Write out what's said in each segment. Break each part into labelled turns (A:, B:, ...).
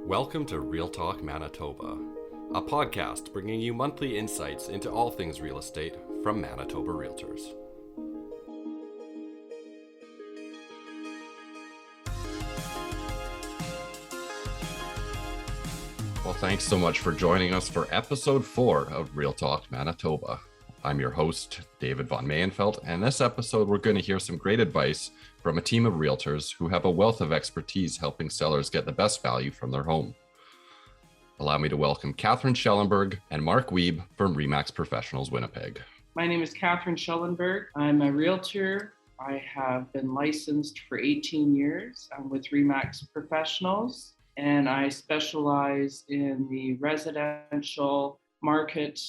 A: Welcome to Real Talk Manitoba, a podcast bringing you monthly insights into all things real estate from Manitoba Realtors. Well, thanks so much for joining us for episode 4 of Real Talk Manitoba. I'm your host, David von Mayenfeld, and this episode we're going to hear some great advice from a team of realtors who have a wealth of expertise helping sellers get the best value from their home. Allow me to welcome Catherine Schellenberg and Mark Wiebe from RE/MAX Professionals, Winnipeg.
B: My name is Catherine Schellenberg. I'm a realtor. I have been licensed for 18 years. I'm with RE/MAX Professionals, and I specialize in the residential market,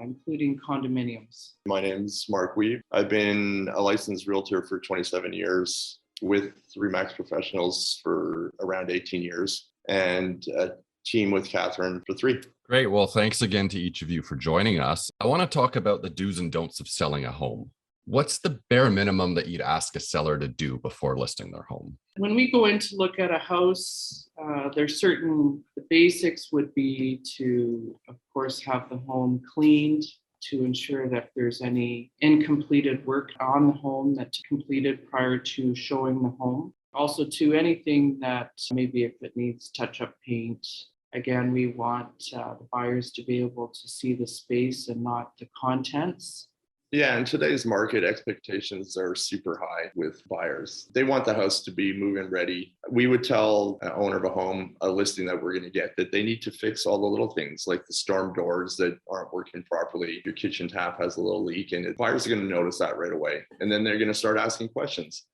B: including condominiums.
C: My name's Mark Wiebe. I've been a licensed realtor for 27 years, with RE/MAX Professionals for around 18 years, and a team with Catherine for 3.
A: Great. Well, thanks again to each of you for joining us. I want to talk about the do's and don'ts of selling a home. What's the bare minimum that you'd ask a seller to do before listing their home?
B: When we go in to look at a house, the basics would be to, of course, have the home cleaned to ensure that if there's any incompleted work on the home that's completed prior to showing the home. Also to anything that maybe if it needs touch-up paint. Again, we want the buyers to be able to see the space and not the contents.
C: Yeah, in today's market, expectations are super high with buyers. They want the house to be move-in ready. We would tell an owner of a home, a listing that we're going to get, that they need to fix all the little things like the storm doors that aren't working properly. Your kitchen tap has a little leak, and buyers are going to notice that right away. And then they're going to start asking questions.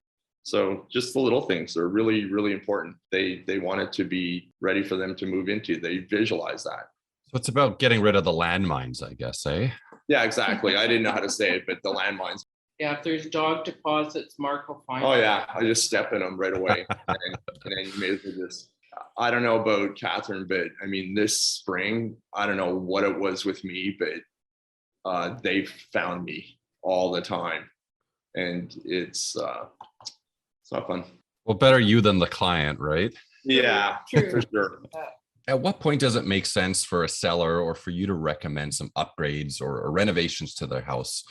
C: So just the little things are really, really important. They want it to be ready for them to move into. They visualize that.
A: So it's about getting rid of the landmines, I guess, eh?
C: Yeah, exactly. I didn't know how to say it, but the landmines.
B: Yeah, if there's dog deposits, Mark will find
C: Oh
B: it.
C: yeah, I just step in them right away. and then you may as well just, I don't know about Catherine, but I mean, this spring, I don't know what it was with me, but they found me all the time. And it's not fun.
A: Well, better you than the client, right?
C: Yeah,
B: True.
C: for sure.
A: At what point does it make sense for a seller or for you to recommend some upgrades or renovations to their house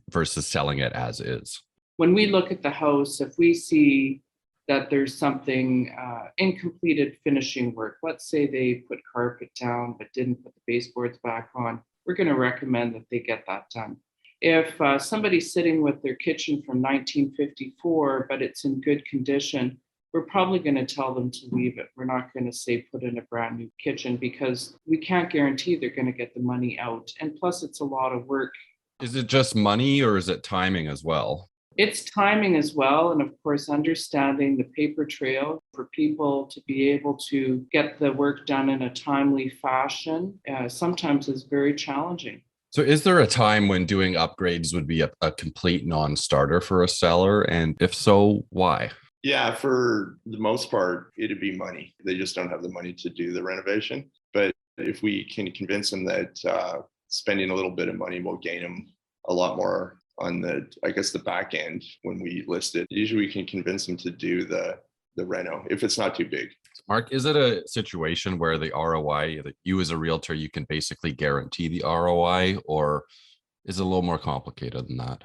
A: versus selling it as is?
B: When we look at the house, if we see that there's something incompleted finishing work, let's say they put carpet down but didn't put the baseboards back on, we're going to recommend that they get that done. If somebody's sitting with their kitchen from 1954, but it's in good condition, we're probably going to tell them to leave it. We're not going to say put in a brand new kitchen because we can't guarantee they're going to get the money out. And plus, it's a lot of work.
A: Is it just money or is it timing as well?
B: It's timing as well. And of course, understanding the paper trail for people to be able to get the work done in a timely fashion sometimes is very challenging.
A: So is there a time when doing upgrades would be a complete non-starter for a seller? And if so, why?
C: Yeah, for the most part, it'd be money. They just don't have the money to do the renovation. But if we can convince them that spending a little bit of money will gain them a lot more on the back end when we list it, usually we can convince them to do the reno if it's not too big.
A: Mark, is it a situation where the ROI that you as a realtor, you can basically guarantee the ROI, or is it a little more complicated than that?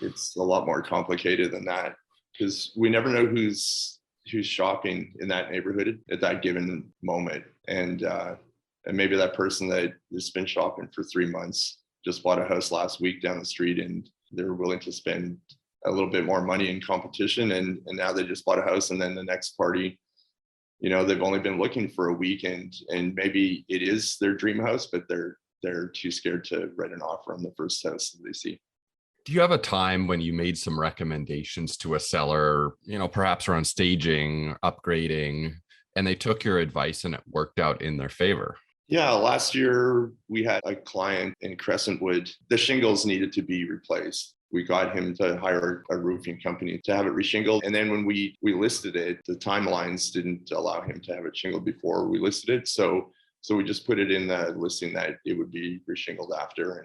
C: It's a lot more complicated than that because we never know who's shopping in that neighborhood at that given moment. And maybe that person that has been shopping for 3 months just bought a house last week down the street and they're willing to spend a little bit more money in competition. And now they just bought a house, and then the next party, they've only been looking for a week and maybe it is their dream house, but they're too scared to write an offer on the first house that they see.
A: Do you have a time when you made some recommendations to a seller, perhaps around staging, upgrading, and they took your advice and it worked out in their favor?
C: Yeah, last year we had a client in Crescentwood. The shingles needed to be replaced. We got him to hire a roofing company to have it reshingled. And then when we listed it, the timelines didn't allow him to have it shingled before we listed it. So we just put it in the listing that it would be reshingled after.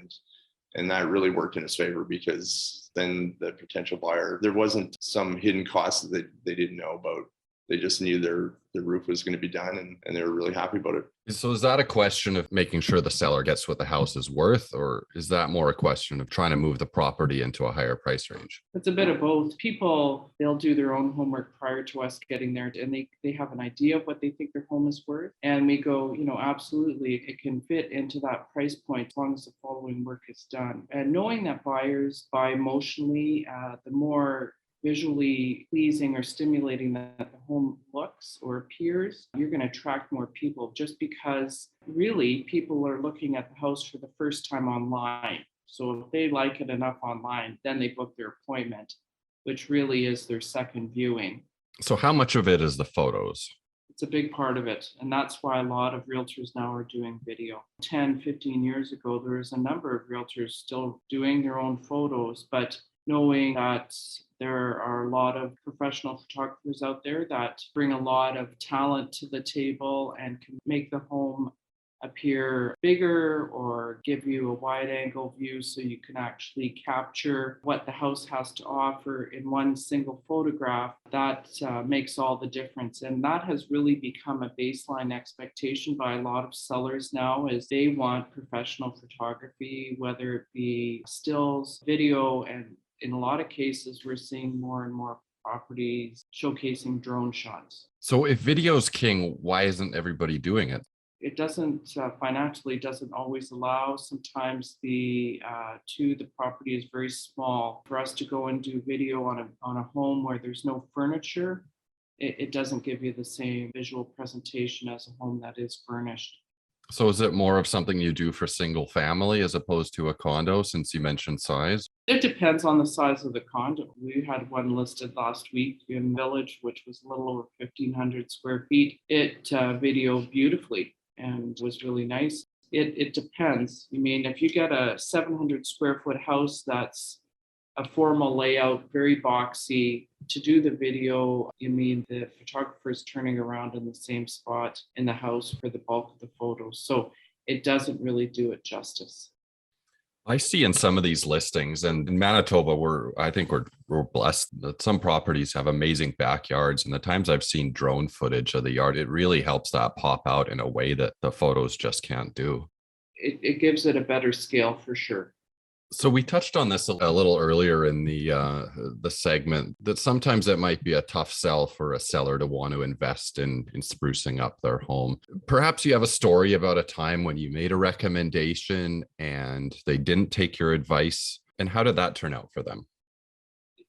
C: And that really worked in his favor because then the potential buyer, there wasn't some hidden costs that they didn't know about They just knew their roof was going to be done, and they were really happy about it.
A: So is that a question of making sure the seller gets what the house is worth, or is that more a question of trying to move the property into a higher price range?
B: It's a bit of both. People, they'll do their own homework prior to us getting there, and they have an idea of what they think their home is worth. And we go, absolutely, it can fit into that price point as long as the following work is done. And knowing that buyers buy emotionally, the more visually pleasing or stimulating that the home looks or appears, you're going to attract more people, just because really people are looking at the house for the first time online. So if they like it enough online, then they book their appointment, which really is their second viewing.
A: So how much of it is the photos?
B: It's a big part of it. And that's why a lot of realtors now are doing video. 10, 15 years ago, there was a number of realtors still doing their own photos, but knowing that there are a lot of professional photographers out there that bring a lot of talent to the table and can make the home appear bigger or give you a wide angle view so you can actually capture what the house has to offer in one single photograph. That makes all the difference. And that has really become a baseline expectation by a lot of sellers now, is they want professional photography, whether it be stills, video, and in a lot of cases, we're seeing more and more properties showcasing drone shots.
A: So if video's king, why isn't everybody doing it?
B: It doesn't financially doesn't always allow. Sometimes the property is very small. For us to go and do video on a home where there's no furniture, it doesn't give you the same visual presentation as a home that is furnished.
A: So is it more of something you do for single family as opposed to a condo, since you mentioned size?
B: It depends on the size of the condo. We had one listed last week in Village, which was a little over 1,500 square feet. It videoed beautifully and was really nice. It depends. I mean, if you get a 700 square foot house that's a formal layout, very boxy, to do the video, the photographer is turning around in the same spot in the house for the bulk of the photos. So it doesn't really do it justice.
A: I see in some of these listings, and in Manitoba, I think we're blessed that some properties have amazing backyards. And the times I've seen drone footage of the yard, it really helps that pop out in a way that the photos just can't do.
B: It gives it a better scale for sure.
A: So we touched on this a little earlier in the segment, that sometimes it might be a tough sell for a seller to want to invest in sprucing up their home. Perhaps you have a story about a time when you made a recommendation and they didn't take your advice, and how did that turn out for them?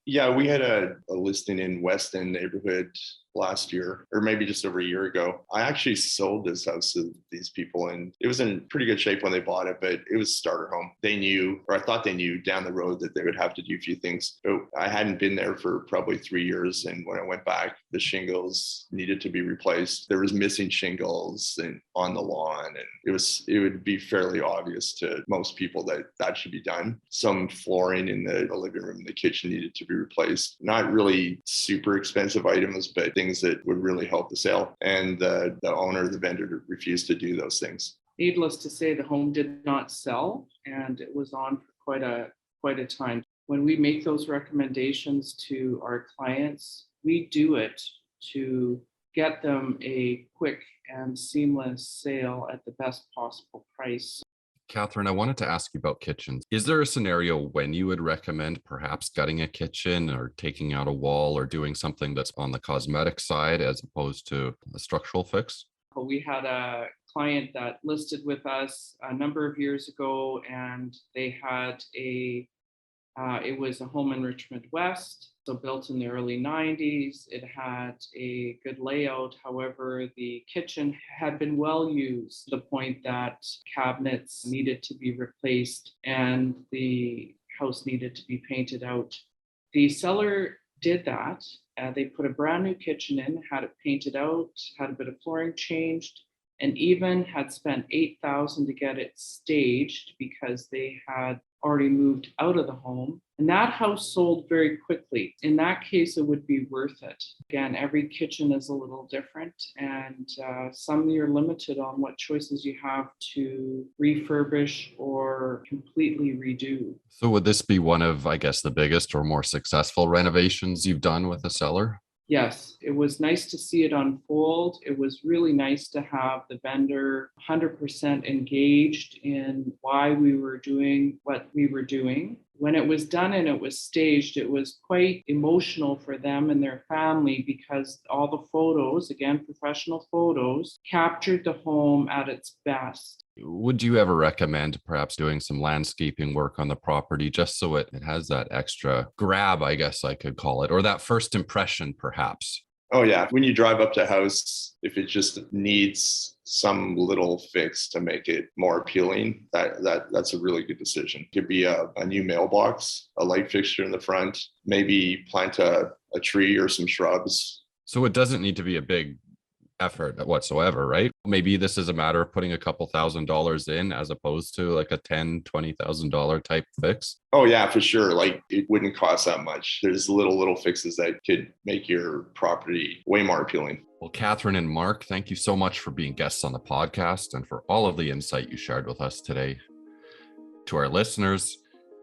C: Yeah, we had a listing in West End neighborhood last year, or maybe just over a year ago. I actually sold this house to these people, and it was in pretty good shape when they bought it, but it was starter home. They knew, or I thought they knew down the road, that they would have to do a few things. But I hadn't been there for probably 3 years, and when I went back, the shingles needed to be replaced. There was missing shingles on the lawn, and it would be fairly obvious to most people that should be done. Some flooring in the living room and the kitchen needed to be replaced. Not really super expensive items, but things that would really help the sale. And the owner, the vendor, refused to do those things.
B: Needless to say, the home did not sell, and it was on for quite a time. When we make those recommendations to our clients, we do it to get them a quick and seamless sale at the best possible price.
A: Catherine, I wanted to ask you about kitchens. Is there a scenario when you would recommend perhaps gutting a kitchen or taking out a wall or doing something that's on the cosmetic side as opposed to a structural fix?
B: We had a client that listed with us a number of years ago, and they had it was a home in Richmond West, so built in the early 90s. It had a good layout. However, the kitchen had been well used to the point that cabinets needed to be replaced and the house needed to be painted out. The seller did that. They put a brand new kitchen in, had it painted out, had a bit of flooring changed, and even had spent $8,000 to get it staged because they had already moved out of the home. And that house sold very quickly. In that case, it would be worth it. Again, every kitchen is a little different, and some you're limited on what choices you have to refurbish or completely redo.
A: So would this be one of, I guess, the biggest or more successful renovations you've done with a seller?
B: Yes, it was nice to see it unfold. It was really nice to have the vendor 100% engaged in why we were doing what we were doing. When it was done and it was staged, it was quite emotional for them and their family because all the photos, again, professional photos, captured the home at its best.
A: Would you ever recommend perhaps doing some landscaping work on the property just so it has that extra grab, I guess I could call it, or that first impression perhaps?
C: Oh yeah, when you drive up to a house, if it just needs some little fix to make it more appealing, that's a really good decision. It could be a new mailbox, a light fixture in the front, maybe plant a tree or some shrubs.
A: So it doesn't need to be a big effort whatsoever, right? Maybe this is a matter of putting a couple $1,000s in as opposed to like a $10,000-$20,000 type fix.
C: Oh yeah, for sure. Like it wouldn't cost that much. There's little fixes that could make your property way more appealing.
A: Well, Catherine and Mark, thank you so much for being guests on the podcast and for all of the insight you shared with us today. To our listeners,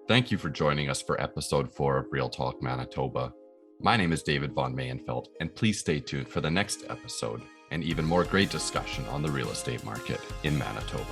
A: thank you for joining us for episode 4 of Real Talk Manitoba. My name is David Von Mayenfeld, and please stay tuned for the next episode and even more great discussion on the real estate market in Manitoba.